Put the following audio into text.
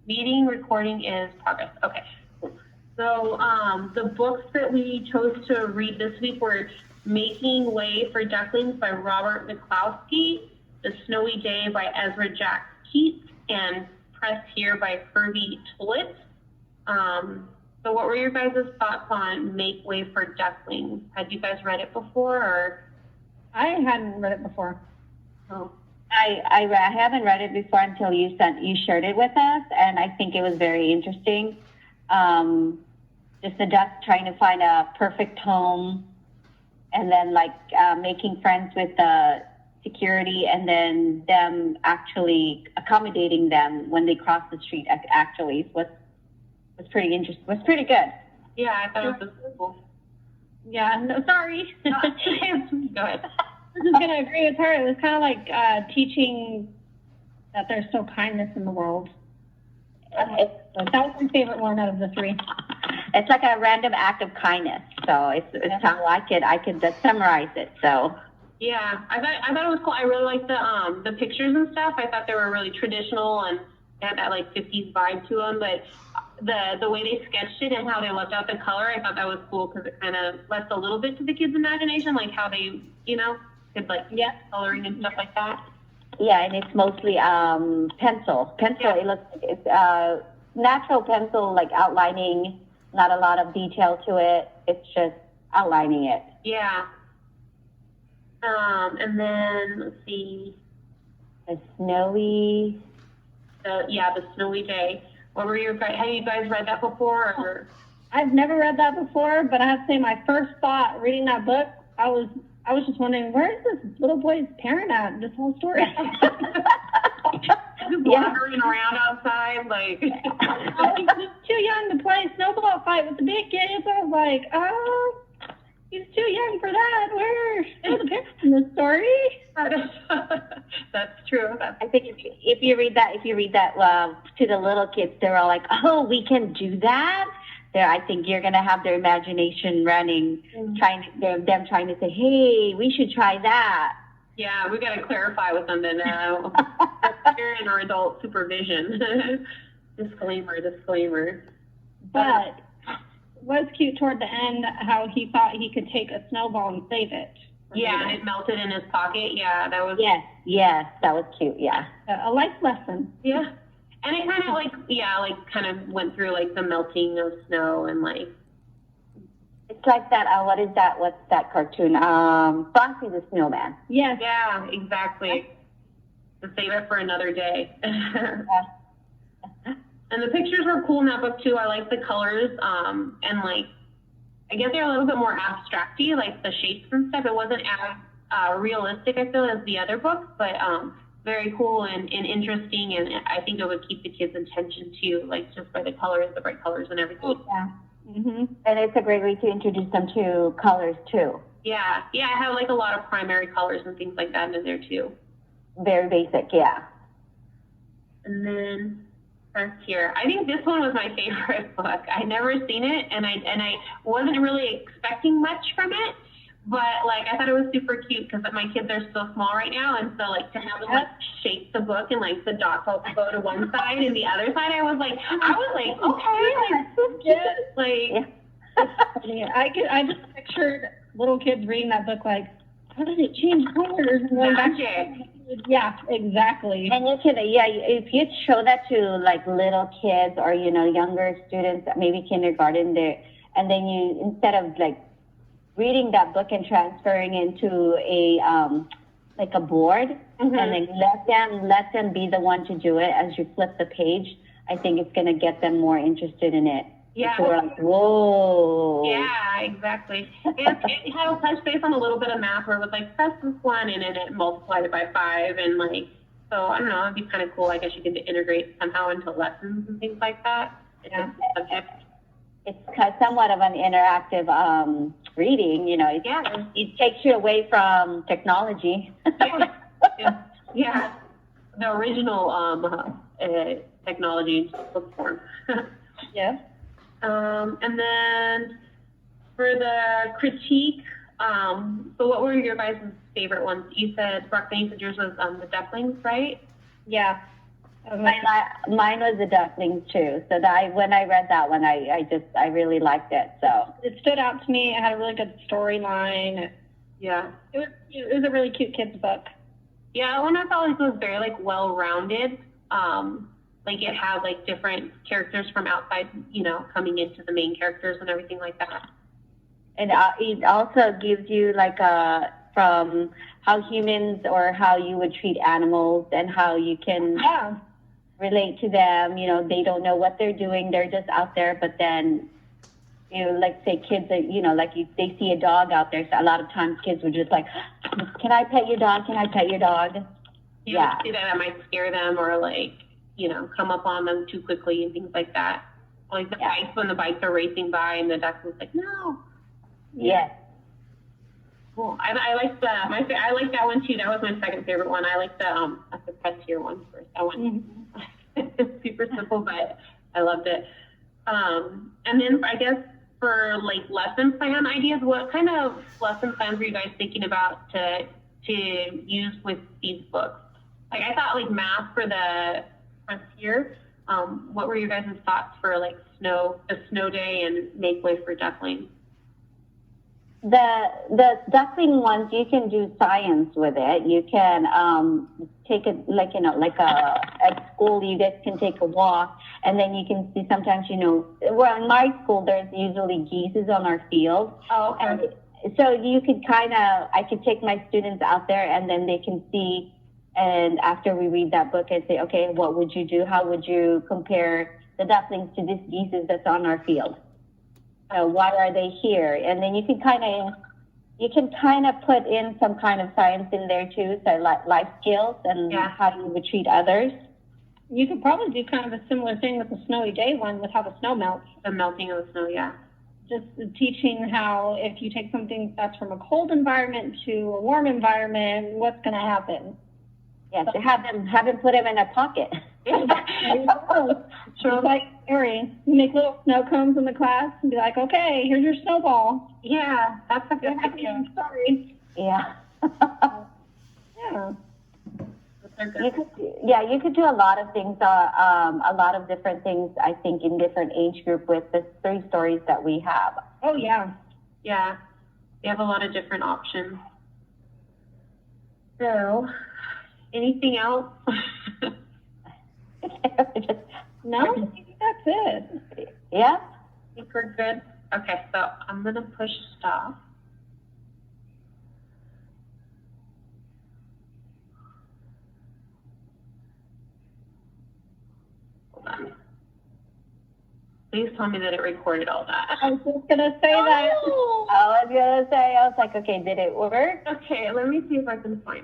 Meeting recording is progress. Okay. Cool. So the books that we chose to read this week were Making Way for Ducklings by Robert McCloskey, The Snowy Day by Ezra Jack Keats, and Press Here by Kirby Tullett. So what were your guys' thoughts on Make Way for Ducklings? Had you guys read it before, or? I hadn't read it before. Oh. I haven't read it before until you shared it with us, and I think it was very interesting. Just the ducks trying to find a perfect home, and then making friends with the security, and then them actually accommodating them when they cross the street. Actually, was pretty interesting. Was pretty good. Yeah, I thought it was cool. Yeah. No, sorry. Go ahead. I'm just gonna agree with her. It was kind of like teaching that there's still kindness in the world. That was my favorite one out of the three. It's like a random act of kindness. So it's how I could just summarize it. So. Yeah, I thought it was cool. I really liked the pictures and stuff. I thought they were really traditional and they had that like 50s vibe to them. But the way they sketched it and how they left out the color, I thought that was cool because it kind of left a little bit to the kids' imagination, like how they, could coloring and stuff like that. Yeah, and it's mostly pencil. Yeah. It looks it's natural pencil, like outlining. Not a lot of detail to it. It's just outlining it. Yeah. And then let's see. The snowy. The Snowy Day. What were your guys? Have you guys read that before? Or? I've never read that before, but I have to say my first thought reading that book, I was just wondering, where is this little boy's parent at in this whole story? Just wandering around outside, like. He's too young to play a snowball fight with the big kids. I was like, oh, he's too young for that. Where's the parents in this story? That's true. I think if you read that to the little kids, they're all like, oh, we can do that. I think you're gonna have their imagination running, trying to say, hey, we should try that. Yeah, we got to clarify with them that parent or adult supervision. Disclaimer. But was cute toward the end how he thought he could take a snowball and save it. Yeah, it melted in his pocket. Yeah, that was. Yes, that was cute. Yeah. A life lesson. Yeah, and it kind of kind of went through like the melting of snow and like. It's like that. What is that? What's that cartoon? Frosty the Snowman. Yes. Yeah, exactly. To save it for another day. And the pictures were cool in that book too. I like the colors. And like, I guess they're a little bit more abstracty, like the shapes and stuff. It wasn't as realistic, I feel, as the other books, but very cool and interesting. And I think it would keep the kids' attention too, like just by the colors, the bright colors and everything. Oh, yeah. Mm-hmm. And it's a great way to introduce them to colors too. Yeah, I have like a lot of primary colors and things like that in there too. Very basic, yeah. And then here, I think this one was my favorite book. I'd never seen it, and I wasn't really expecting much from it, but like I thought it was super cute because my kids are so small right now, and so like to have them like shape the book and like the dots all go to one side and the other side, I was like okay, like so cute, like. I just pictured little kids reading that book like, how did it change colors? And going back to, yeah, exactly. And you can, if you show that to like little kids or, younger students, maybe kindergarten there, and then you, instead of like reading that book and transferring into a, like a board, and then let them be the one to do it as you flip the page, I think it's going to get them more interested in it. Yeah. So we're like, whoa. Yeah, exactly. It had a touch base on a little bit of math where it was like, press this one, and then it multiplied it by 5, and like, so I don't know, it'd be kind of cool. I guess you could integrate somehow into lessons and things like that. Yeah. It's somewhat of an interactive reading, It takes you away from technology. Yeah. The original technology book form. Yeah. And then for the critique, so what were your guys' favorite ones? You said, Roxanne, you said yours was the Ducklings, right? Yeah. Mine was the ducklings too. So that when I read that one, I really liked it. So It stood out to me. It had a really good storyline. Yeah. It was a really cute kid's book. Yeah, one I felt like was very like well-rounded. Like it had like different characters from outside, you know, coming into the main characters and everything like that. and it also gives you like from how humans or how you would treat animals and how you can Yeah. relate to them. You know, they don't know what they're doing. They're just out there. But then, you know, like say kids are, you know, like they see a dog out there. So a lot of times kids would just like, can I pet your dog? Can I pet your dog? You would see that might scare them or like, you know, come up on them too quickly and things like that. Like the bikes, when the bikes are racing by and the duck was like, no. Yes. Cool. I like I like that one too. That was my second favorite one. I like the Frontier one first. That one it's super simple, but I loved it. And then I guess for like lesson plan ideas, what kind of lesson plans were you guys thinking about to use with these books? Like I thought like math for the Frontier. What were your guys' thoughts for like a snow day and make way for ducklings? The duckling ones, you can do science with it. You can take it like, you know, like at school you guys can take a walk and then you can see sometimes, you know, well in my school there's usually geese on our field. Oh, okay. And so you could I could take my students out there and then they can see, and after we read that book and say, okay, what would you do? How would you compare the ducklings to this geese that's on our field? Why are they here? And then you can kind of put in some kind of science in there too, so like life skills and how you would treat others. You could probably do kind of a similar thing with the snowy day one with how the snow melts. The melting of the snow, yeah. Just teaching how if you take something that's from a cold environment to a warm environment, what's going to happen. Yeah, so have them put them in a pocket. So like Harry, you make little snow cones in the class and be like, okay, here's your snowball. Yeah, that's a good idea. Sorry. Yeah. Yeah. You could do a lot of things, a lot of different things, I think, in different age group with the 3 stories that we have. Oh, yeah. Yeah, we have a lot of different options. So, anything else? No, I think that's it. Yeah? I think we're good. Okay, so I'm going to push stop. Hold on. Please tell me that it recorded all that. I was just going to say that. I was like, okay, did it work? Okay, let me see if I can find